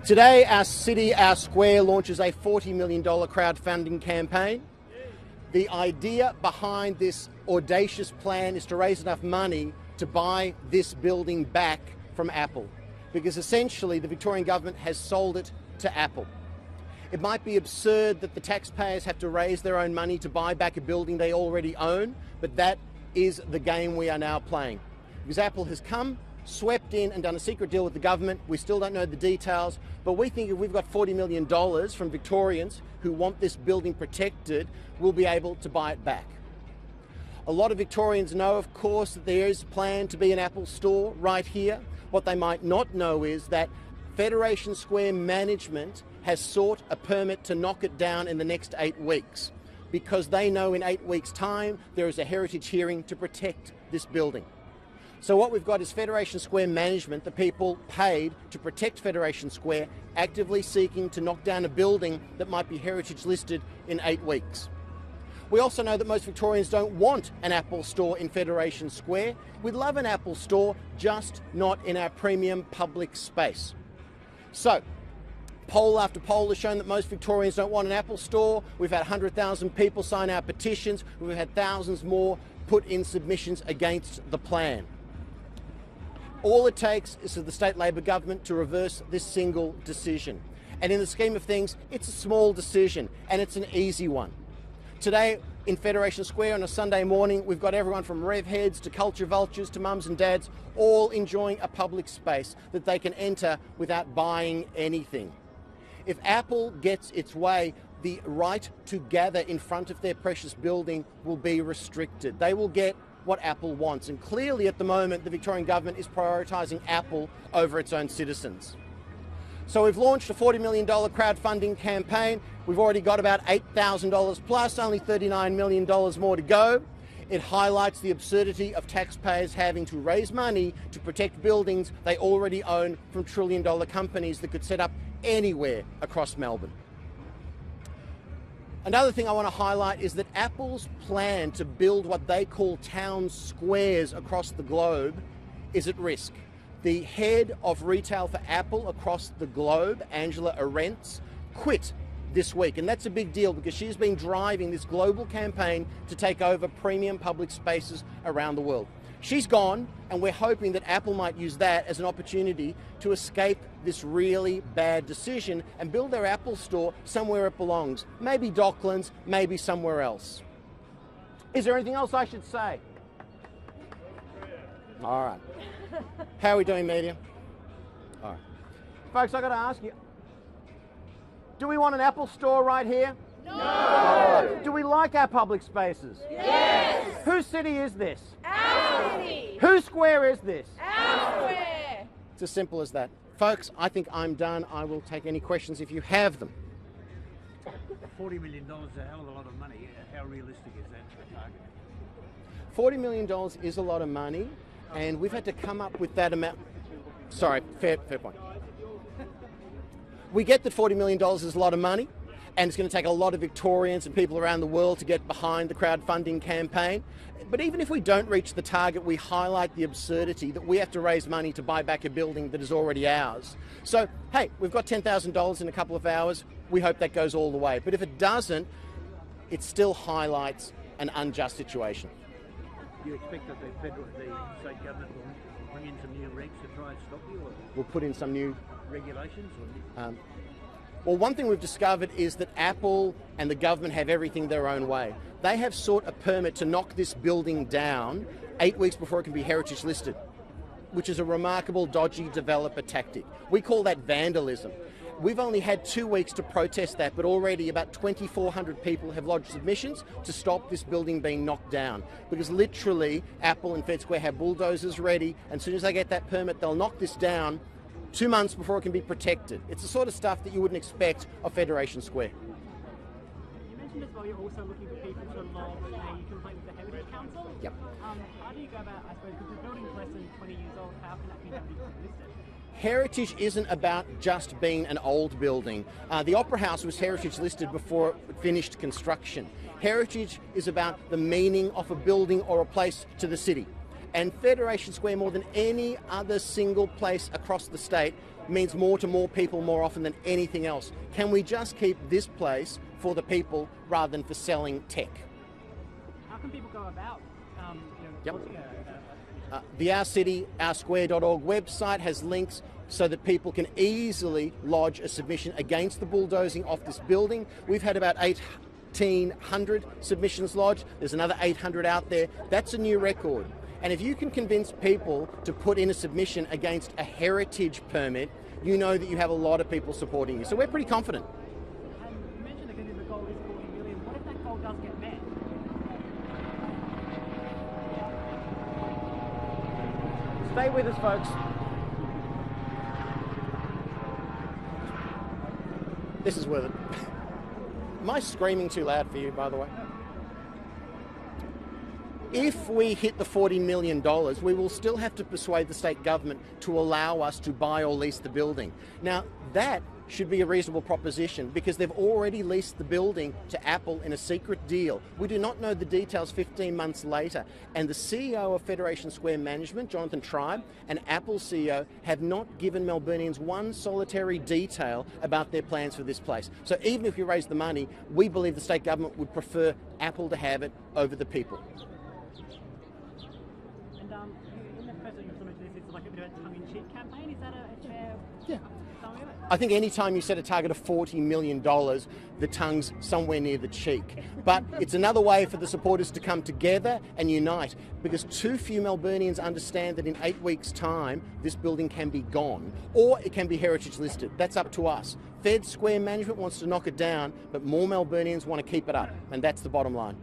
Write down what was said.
Today, our city, our square, launches a $40 million crowdfunding campaign. The idea behind this audacious plan is to raise enough money to buy this building back from Apple, because essentially the Victorian government has sold it to Apple. It might be absurd that the taxpayers have to raise their own money to buy back a building they already own, but that is the game we are now playing. Because Apple has come, swept in and done a secret deal with the government. We still don't know the details, but we think if we've got $40 million from Victorians who want this building protected, we'll be able to buy it back. A lot of Victorians know, of course, that there is a plan to be an Apple store right here. What they might not know is that Federation Square management has sought a permit to knock it down in the next 8 weeks, because they know in 8 weeks' time there is a heritage hearing to protect this building. So what we've got is Federation Square management, the people paid to protect Federation Square, actively seeking to knock down a building that might be heritage listed in 8 weeks. We also know that most Victorians don't want an Apple store in Federation Square. We'd love an Apple store, just not in our premium public space. So, poll after poll has shown that most Victorians don't want an Apple store. We've had 100,000 people sign our petitions. We've had thousands more put in submissions against the plan. All it takes is for the state Labor government to reverse this single decision. And in the scheme of things, it's a small decision and it's an easy one. Today in Federation Square on a Sunday morning, we've got everyone from rev heads to culture vultures to mums and dads all enjoying a public space that they can enter without buying anything. If Apple gets its way, the right to gather in front of their precious building will be restricted. They will get what Apple wants, and clearly at the moment the Victorian government is prioritising Apple over its own citizens. So we've launched a $40 million crowdfunding campaign. We've already got about $8,000 plus, only $39 million more to go. It highlights the absurdity of taxpayers having to raise money to protect buildings they already own from trillion-dollar companies that could set up anywhere across Melbourne. Another thing I want to highlight is that Apple's plan to build what they call town squares across the globe is at risk. The head of retail for Apple across the globe, Angela Arendts, quit this week, and that's a big deal because she's been driving this global campaign to take over premium public spaces around the world. She's gone, and we're hoping that Apple might use that as an opportunity to escape this really bad decision and build their Apple store somewhere it belongs. Maybe Docklands, maybe somewhere else. Is there anything else I should say? All right. How are we doing, media? All right. Folks, I've got to ask you, do we want an Apple store right here? No! Do we like our public spaces? Yes! Whose city is this? Our city! Whose square is this? Our square! It's as simple as that. Folks, I think I'm done. I will take any questions if you have them. $40 million is a hell of a lot of money. How realistic is that for a target? $40 million is a lot of money, and we've had to come up with that amount. Sorry, fair point. We get that $40 million is a lot of money, and it's going to take a lot of Victorians and people around the world to get behind the crowdfunding campaign. But even if we don't reach the target, we highlight the absurdity that we have to raise money to buy back a building that is already ours. So, hey, we've got $10,000 in a couple of hours. We hope that goes all the way. But if it doesn't, it still highlights an unjust situation. Do you expect that the state government will bring in some new regs to try and stop you? Or We'll put in some new regulations? Or? Well, one thing we've discovered is that Apple and the government have everything their own way. They have sought a permit to knock this building down 8 weeks before it can be heritage listed, which is a remarkable dodgy developer tactic. We call that vandalism. We've only had 2 weeks to protest that, but already about 2,400 people have lodged submissions to stop this building being knocked down. Because literally, Apple and FedSquare have bulldozers ready, and as soon as they get that permit, they'll knock this down 2 months before it can be protected. It's the sort of stuff that you wouldn't expect of Federation Square. You mentioned as well you're also looking for people to log a complaint with the Heritage Council. Yep. How do you go about, I suppose, because the building's less than 20 years old, how can that be listed? Heritage isn't about just being an old building. The Opera House was heritage listed before it finished construction. Heritage is about the meaning of a building or a place to the city. And Federation Square, more than any other single place across the state, means more to more people more often than anything else. Can we just keep this place for the people rather than for selling tech? How can people go about Yep. launching The Our City, oursquare.org website has links so that people can easily lodge a submission against the bulldozing off this building. We've had about 1,800 submissions lodged. There's another 800 out there. That's a new record. And if you can convince people to put in a submission against a heritage permit, you know that you have a lot of people supporting you. So we're pretty confident. And you mentioned that the goal is 40 million. What if that goal does get met? Stay with us, folks. This is worth it. Am I screaming too loud for you, by the way? If we hit the $40 million, we will still have to persuade the state government to allow us to buy or lease the building. Now, that should be a reasonable proposition because they've already leased the building to Apple in a secret deal. We do not know the details 15 months later. And the CEO of Federation Square Management, Jonathan Tribe, and Apple's CEO have not given Melburnians one solitary detail about their plans for this place. So even if we raise the money, we believe the state government would prefer Apple to have it over the people. And in the press that you mentioned this, it's like a bit of a tongue-in-cheek campaign. Is that a fair summary of it? I think any time you set a target of $40 million, the tongue's somewhere near the cheek. But it's another way for the supporters to come together and unite, because too few Melburnians understand that in 8 weeks' time, this building can be gone, or it can be heritage listed. That's up to us. FedSquare management wants to knock it down, but more Melburnians want to keep it up, and that's the bottom line.